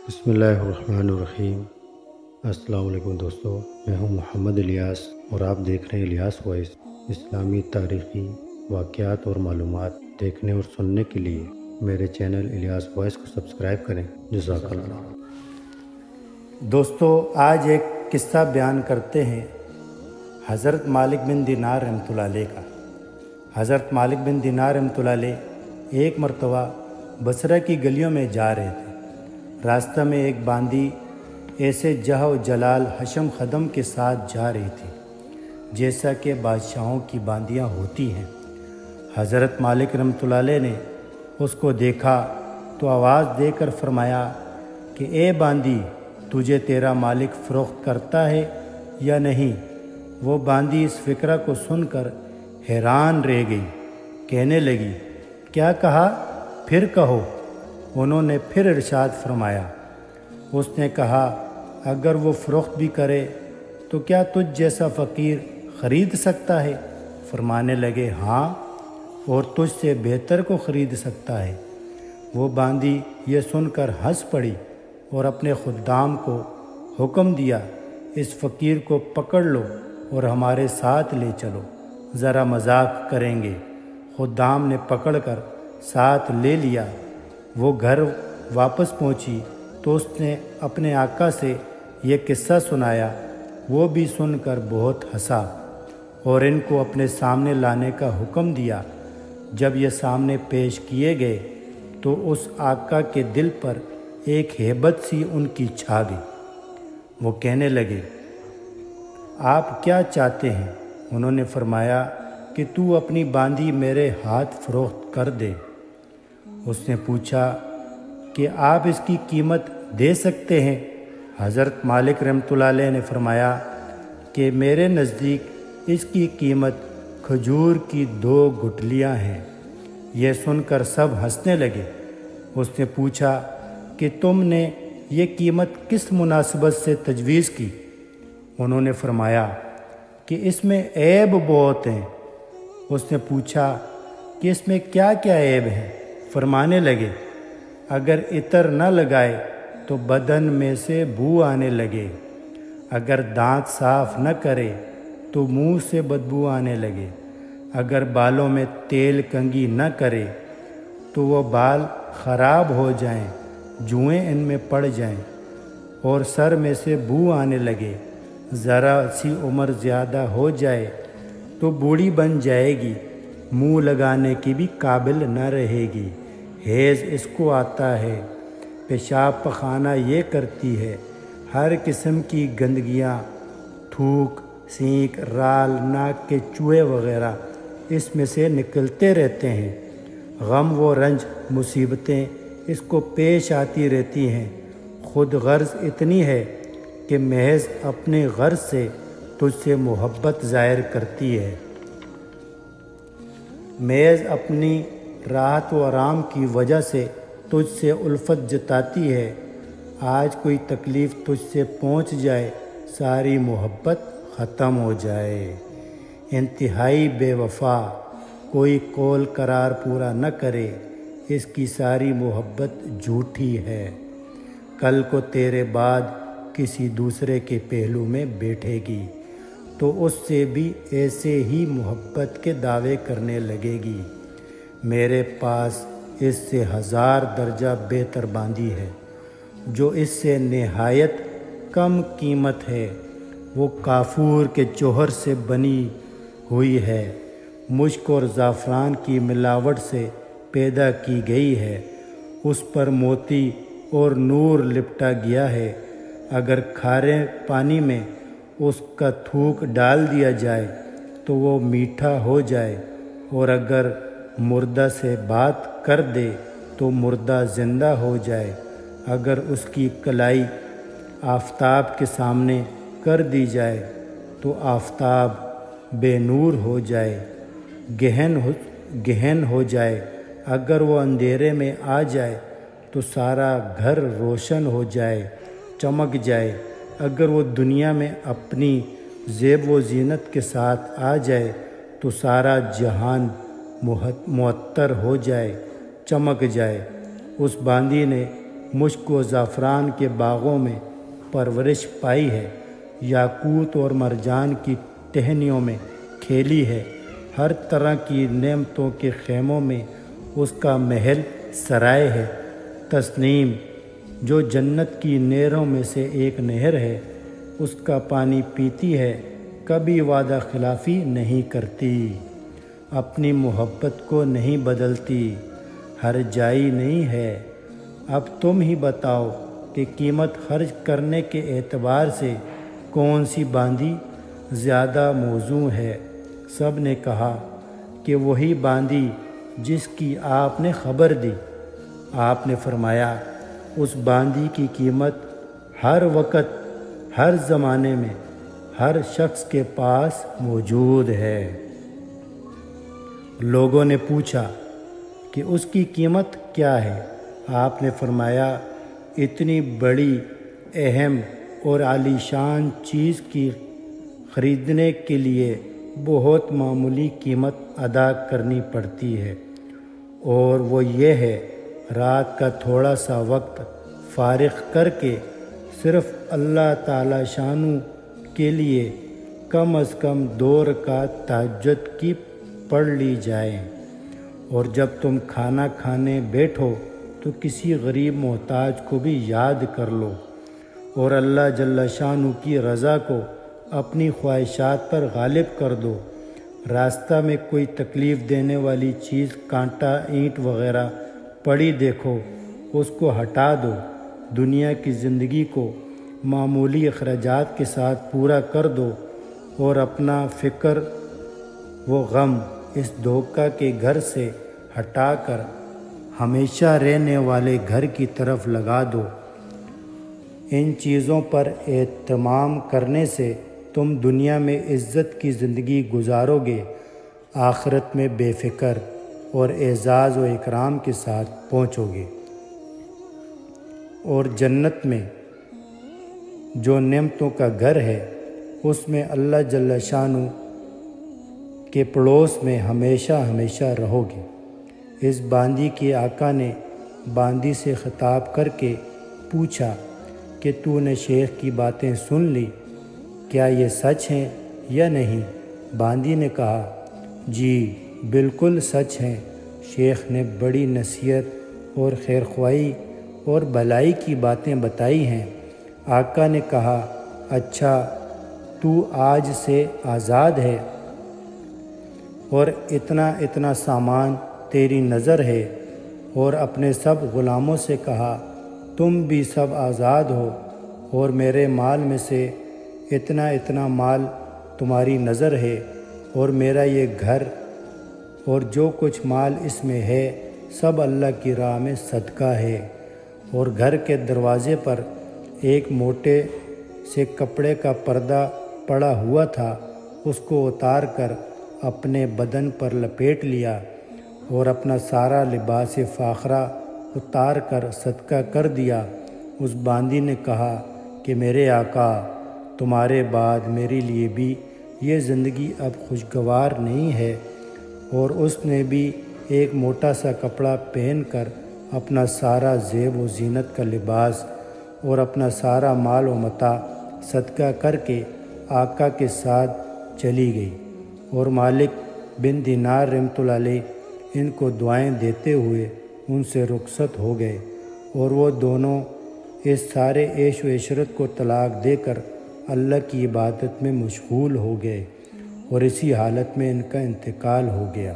بسم اللہ الرحمن الرحیم۔ السلام علیکم دوستو، میں ہوں محمد الیاس اور آپ دیکھ رہے ہیں الیاس وائس۔ اسلامی تاریخی واقعات اور معلومات دیکھنے اور سننے کے لیے میرے چینل الیاس وائس کو سبسکرائب کریں۔ جزاک اللہ۔ دوستو، آج ایک قصہ بیان کرتے ہیں حضرت مالک بن دینار رحمۃ اللہ علیہ کا۔ حضرت مالک بن دینار رحمۃ اللہ علیہ ایک مرتبہ بصرہ کی گلیوں میں جا رہے تھے۔ راستہ میں ایک باندی ایسے جہ و جلال حشم خدم کے ساتھ جا رہی تھی جیسا کہ بادشاہوں کی باندیاں ہوتی ہیں۔ حضرت مالک رحمۃ اللہ علیہ نے اس کو دیکھا تو آواز دے کر فرمایا کہ اے باندی، تجھے تیرا مالک فروخت کرتا ہے یا نہیں؟ وہ باندی اس فقرہ کو سن کر حیران رہ گئی، کہنے لگی، کیا کہا؟ پھر کہو۔ انہوں نے پھر ارشاد فرمایا۔ اس نے کہا، اگر وہ فروخت بھی کرے تو کیا تجھ جیسا فقیر خرید سکتا ہے؟ فرمانے لگے، ہاں، اور تجھ سے بہتر کو خرید سکتا ہے۔ وہ باندی یہ سن کر ہنس پڑی اور اپنے خدام کو حکم دیا، اس فقیر کو پکڑ لو اور ہمارے ساتھ لے چلو، ذرا مذاق کریں گے۔ خدام نے پکڑ کر ساتھ لے لیا۔ وہ گھر واپس پہنچی تو اس نے اپنے آقا سے یہ قصہ سنایا۔ وہ بھی سن کر بہت ہنسا اور ان کو اپنے سامنے لانے کا حکم دیا۔ جب یہ سامنے پیش کیے گئے تو اس آقا کے دل پر ایک ہیبت سی ان کی چھا گئی۔ وہ کہنے لگے، آپ کیا چاہتے ہیں؟ انہوں نے فرمایا کہ تو اپنی باندی میرے ہاتھ فروخت کر دے۔ اس نے پوچھا کہ آپ اس کی قیمت دے سکتے ہیں؟ حضرت مالک رحمۃ اللہ علیہ نے فرمایا کہ میرے نزدیک اس کی قیمت کھجور کی 2 گٹھلیاں ہیں۔ یہ سن کر سب ہنسنے لگے۔ اس نے پوچھا کہ تم نے یہ قیمت کس مناسبت سے تجویز کی؟ انہوں نے فرمایا کہ اس میں عیب بہت ہیں۔ اس نے پوچھا کہ اس میں کیا کیا عیب ہیں؟ فرمانے لگے، اگر عطر نہ لگائے تو بدن میں سے بو آنے لگے، اگر دانت صاف نہ کرے تو منہ سے بدبو آنے لگے، اگر بالوں میں تیل کنگھی نہ کرے تو وہ بال خراب ہو جائیں، جوئیں ان میں پڑ جائیں، اور سر میں سے بو آنے لگے، ذرا سی عمر زیادہ ہو جائے تو بوڑھی بن جائے گی، منہ لگانے کی بھی قابل نہ رہے گی، حیض اس کو آتا ہے، پیشاب پخانہ یہ کرتی ہے، ہر قسم کی گندگیاں، تھوک، سینک، رال، ناک کے چوہے وغیرہ اس میں سے نکلتے رہتے ہیں، غم و رنج مصیبتیں اس کو پیش آتی رہتی ہیں، خود غرض اتنی ہے کہ محض اپنے غرض سے تجھ سے محبت ظاہر کرتی ہے، محض اپنی راحت و آرام کی وجہ سے تجھ سے الفت جتاتی ہے، آج کوئی تکلیف تجھ سے پہنچ جائے، ساری محبت ختم ہو جائے، انتہائی بے وفا، کوئی قول قرار پورا نہ کرے، اس کی ساری محبت جھوٹی ہے، کل کو تیرے بعد کسی دوسرے کے پہلو میں بیٹھے گی تو اس سے بھی ایسے ہی محبت کے دعوے کرنے لگے گی، میرے پاس اس سے 1000 درجہ بہتر باندی ہے جو اس سے نہایت کم قیمت ہے، وہ کافور کے جوہر سے بنی ہوئی ہے، مشک اور زعفران کی ملاوٹ سے پیدا کی گئی ہے، اس پر موتی اور نور لپٹا گیا ہے، اگر کھارے پانی میں اس کا تھوک ڈال دیا جائے تو وہ میٹھا ہو جائے، اور اگر مردہ سے بات کر دے تو مردہ زندہ ہو جائے، اگر اس کی کلائی آفتاب کے سامنے کر دی جائے تو آفتاب بے نور ہو جائے، گہن ہو جائے، اگر وہ اندھیرے میں آ جائے تو سارا گھر روشن ہو جائے، چمک جائے، اگر وہ دنیا میں اپنی زیب و زینت کے ساتھ آ جائے تو سارا جہان معطر ہو جائے، چمک جائے۔ اس باندی نے مشک و زعفران کے باغوں میں پرورش پائی ہے، یاقوت اور مرجان کی ٹہنیوں میں کھیلی ہے، ہر طرح کی نعمتوں کے خیموں میں اس کا محل سرائے ہے۔ تسنیم جو جنت کی نہروں میں سے ایک نہر ہے، اس کا پانی پیتی ہے، کبھی وعدہ خلافی نہیں کرتی، اپنی محبت کو نہیں بدلتی، ہر جائی نہیں ہے۔ اب تم ہی بتاؤ کہ قیمت خرچ کرنے کے اعتبار سے کون سی باندی زیادہ موزوں ہے؟ سب نے کہا کہ وہی باندی جس کی آپ نے خبر دی۔ آپ نے فرمایا، اس باندی کی قیمت ہر وقت، ہر زمانے میں، ہر شخص کے پاس موجود ہے۔ لوگوں نے پوچھا کہ اس کی قیمت کیا ہے؟ آپ نے فرمایا، اتنی بڑی، اہم اور عالی شان چیز کی خریدنے کے لیے بہت معمولی قیمت ادا کرنی پڑتی ہے، اور وہ یہ ہے، رات کا تھوڑا سا وقت فارغ کر کے صرف اللہ تعالی شانو کے لیے کم از کم 2 رکعت تہجد کی پڑھ لی جائے، اور جب تم کھانا کھانے بیٹھو تو کسی غریب محتاج کو بھی یاد کر لو، اور اللہ جل شانہ کی رضا کو اپنی خواہشات پر غالب کر دو۔ راستہ میں کوئی تکلیف دینے والی چیز، کانٹا، اینٹ وغیرہ پڑی دیکھو، اس کو ہٹا دو۔ دنیا کی زندگی کو معمولی اخراجات کے ساتھ پورا کر دو، اور اپنا فکر و غم اس دھوکہ کے گھر سے ہٹا کر ہمیشہ رہنے والے گھر کی طرف لگا دو۔ ان چیزوں پر اہتمام کرنے سے تم دنیا میں عزت کی زندگی گزارو گے، آخرت میں بے فکر اور اعزاز و اکرام کے ساتھ پہنچو گے۔ اور جنت میں جو نعمتوں کا گھر ہے، اس میں اللہ جل شانہ کے پڑوس میں ہمیشہ ہمیشہ رہو گے۔ اس باندی کے آقا نے باندی سے خطاب کر کے پوچھا کہ تو نے شیخ کی باتیں سن لی، کیا یہ سچ ہیں یا نہیں؟ باندی نے کہا، جی بالکل سچ ہیں۔ شیخ نے بڑی نصیحت اور خیرخواہی اور بھلائی کی باتیں بتائی ہیں۔ آقا نے کہا، اچھا تو آج سے آزاد ہے، اور اتنا سامان تیری نظر ہے، اور اپنے سب غلاموں سے کہا، تم بھی سب آزاد ہو، اور میرے مال میں سے اتنا مال تمہاری نظر ہے، اور میرا یہ گھر اور جو کچھ مال اس میں ہے سب اللہ کی راہ میں صدقہ ہے۔ اور گھر کے دروازے پر ایک موٹے سے کپڑے کا پردہ پڑا ہوا تھا، اس کو اتار کر اپنے بدن پر لپیٹ لیا، اور اپنا سارا لباس فاخرہ اتار کر صدقہ کر دیا۔ اس باندی نے کہا کہ میرے آقا، تمہارے بعد میرے لیے بھی یہ زندگی اب خوشگوار نہیں ہے، اور اس نے بھی ایک موٹا سا کپڑا پہن کر اپنا سارا زیب و زینت کا لباس اور اپنا سارا مال و متاع صدقہ کر کے آقا کے ساتھ چلی گئی۔ اور مالک بن دینار رحمۃ اللہ علیہ ان کو دعائیں دیتے ہوئے ان سے رخصت ہو گئے، اور وہ دونوں اس سارے عیش و عشرت کو طلاق دے کر اللہ کی عبادت میں مشغول ہو گئے، اور اسی حالت میں ان کا انتقال ہو گیا۔